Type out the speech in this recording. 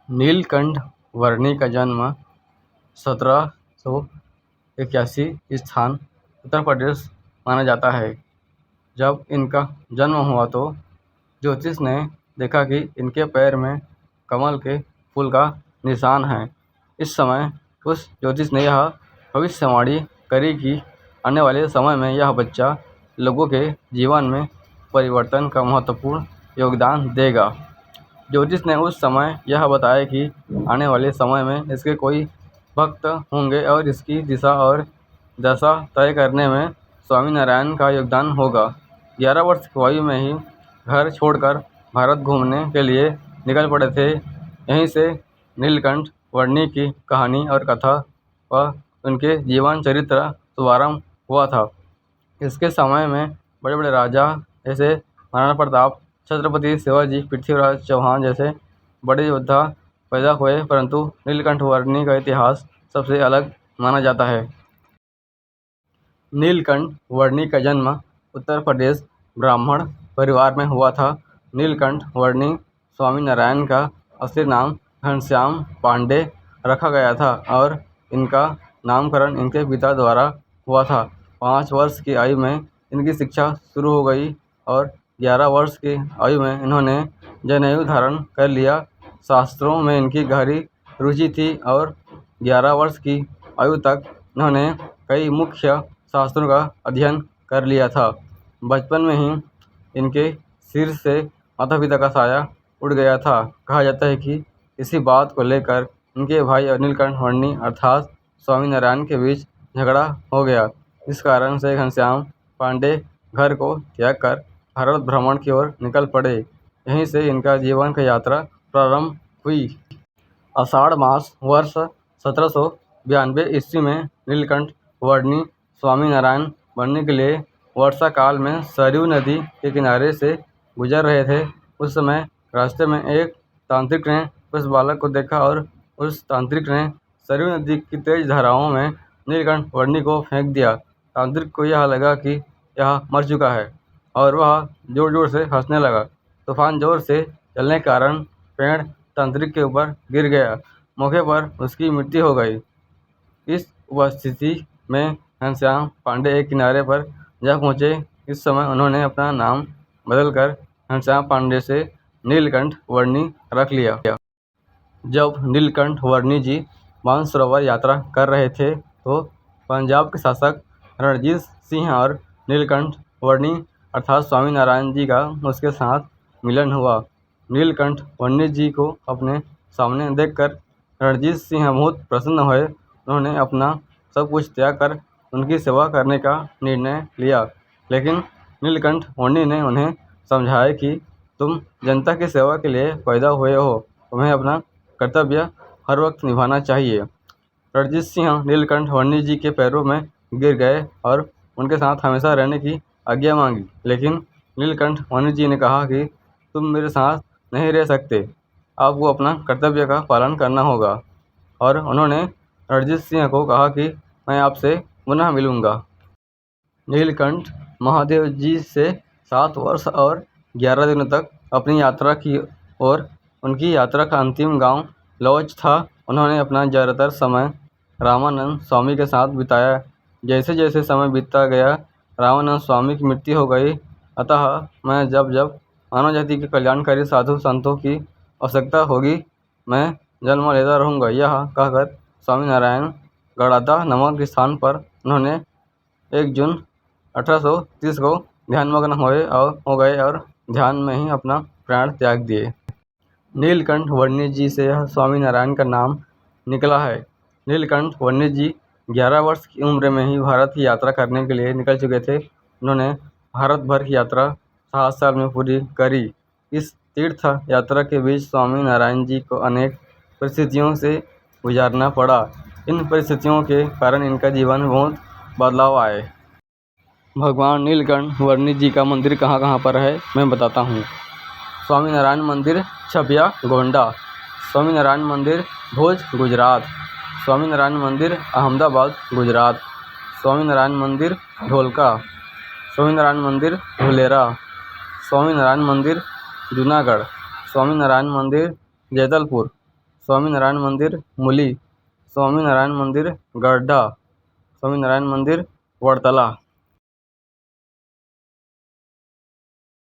नीलकंठ वर्णी का जन्म 1781 स्थान उत्तर प्रदेश माना जाता है। जब इनका जन्म हुआ तो ज्योतिष ने देखा कि इनके पैर में कमल के फूल का निशान है। इस समय उस ज्योतिष ने यह भविष्यवाणी करी कि आने वाले समय में यह बच्चा लोगों के जीवन में परिवर्तन का महत्वपूर्ण योगदान देगा। ज्योतिष ने उस समय यह बताया कि आने वाले समय में इसके कोई भक्त होंगे और इसकी दिशा और दशा तय करने में स्वामीनारायण का योगदान होगा। 11 वर्ष की आयु में ही घर छोड़कर भारत घूमने के लिए निकल पड़े थे। यहीं से नीलकंठ वर्णी की कहानी और कथा व उनके जीवन चरित्र शुभारंभ हुआ था। इसके समय में बड़े बड़े राजा जैसे महाराणा प्रताप, छत्रपति शिवाजी, पृथ्वीराज चौहान जैसे बड़े योद्धा पैदा हुए, परंतु नीलकंठ वर्णी का इतिहास सबसे अलग माना जाता है। नीलकंठ वर्णी का जन्म उत्तर प्रदेश ब्राह्मण परिवार में हुआ था। नीलकंठ वर्णी स्वामीनारायण का असली नाम घनश्याम पांडे रखा गया था और इनका नामकरण इनके पिता द्वारा हुआ था। 5 वर्ष की आयु में इनकी शिक्षा शुरू हो गई और 11 वर्ष की आयु में इन्होंने जनेऊ धारण कर लिया। शास्त्रों में इनकी गहरी रुचि थी और 11 वर्ष की आयु तक इन्होंने कई मुख्य शास्त्रों का अध्ययन कर लिया था। बचपन में ही इनके सिर से माता पिता का साया उड़ गया था। कहा जाता है कि इसी बात को लेकर इनके भाई और नीलकंठ वर्णी अर्थात स्वामीनारायण के बीच झगड़ा हो गया। इस कारण से घनश्याम पांडे घर को त्याग कर भारत भ्रमण की ओर निकल पड़े। यहीं से इनका जीवन की यात्रा प्रारंभ हुई। आषाढ़ मास वर्ष 1792 ईस्वी में नीलकंठ वर्णी स्वामीनारायण बनने के लिए वर्षा काल में सरयू नदी के किनारे से गुजर रहे थे। उस समय रास्ते में एक तांत्रिक ने उस बालक को देखा और उस तांत्रिक ने सरयू नदी की तेज धाराओं में नीलकंठ वर्णी को फेंक दिया। तांत्रिक को यह लगा कि यह मर चुका है और वह जोर जोर से हंसने लगा। तूफान जोर से चलने के कारण पेड़ तांत्रिक के ऊपर गिर गया। मौके पर उसकी मृत्यु हो गई। इस उपस्थिति में घनश्याम पांडे एक किनारे पर जा पहुँचे। इस समय उन्होंने अपना नाम बदलकर घनश्याम पांडे से नीलकंठ वर्णी रख लिया। जब नीलकंठ वर्णी जी मानसरोवर यात्रा कर रहे थे तो पंजाब के शासक रणजीत सिंह और नीलकंठ वर्णी अर्थात स्वामीनारायण जी का उसके साथ मिलन हुआ। नीलकंठ वर्णी जी को अपने सामने देखकर रणजीत सिंह बहुत प्रसन्न हुए। उन्होंने अपना सब कुछ त्याग कर उनकी सेवा करने का निर्णय लिया, लेकिन नीलकंठ वर्णी ने उन्हें समझाया कि तुम जनता की सेवा के लिए पैदा हुए हो, तुम्हें अपना कर्तव्य हर वक्त निभाना चाहिए। रणजीत सिंह नीलकंठ वर्णी जी के पैरों में गिर गए और उनके साथ हमेशा रहने की आज्ञा मांगी, लेकिन नीलकंठ वर्णी जी ने कहा कि तुम मेरे साथ नहीं रह सकते, आपको अपना कर्तव्य का पालन करना होगा। और उन्होंने रणजीत सिंह को कहा कि मैं आपसे पुनः मिलूंगा। नीलकंठ महादेव जी से 7 वर्ष और 11 दिनों तक अपनी यात्रा की और उनकी यात्रा का अंतिम गांव लौज था। उन्होंने अपना ज़्यादातर समय रामानंद स्वामी के साथ बिताया। जैसे जैसे समय बीतता गया रामानंद स्वामी की मृत्यु हो गई। अतः मैं जब जब मानव जाति के कल्याणकारी साधु संतों की आवश्यकता होगी मैं जन्म लेता रहूँगा। यह कहकर स्वामीनारायण गड़ादा नामक स्थान पर उन्होंने 1 जून 1830 को ध्यानमग्न हो गए और ध्यान में ही अपना प्राण त्याग दिए। नीलकंठ वर्णी जी से यह स्वामीनारायण का नाम निकला है। नीलकंठ वर्णी जी 11 वर्ष की उम्र में ही भारत की यात्रा करने के लिए निकल चुके थे। उन्होंने भारत भर की यात्रा 7 साल में पूरी करी। इस तीर्थ यात्रा के बीच स्वामीनारायण जी को अनेक परिस्थितियों से गुजारना पड़ा। इन परिस्थितियों के कारण इनका जीवन में बहुत बदलाव आए। भगवान नीलकंठ वर्णी जी का मंदिर कहाँ कहाँ पर है मैं बताता हूँ। स्वामीनारायण मंदिर छपिया गोंडा, स्वामीनारायण मंदिर भोज गुजरात, स्वामीनारायण मंदिर अहमदाबाद गुजरात, स्वामीनारायण मंदिर ढोलका, स्वामीनारायण मंदिर धुलेरा, स्वामीनारायण मंदिर जूनागढ़, स्वामीनारायण मंदिर जैदलपुर, स्वामीनारायण मंदिर मूली, स्वामीनारायण मंदिर गड्ढा, स्वामीनारायण मंदिर वड़तला।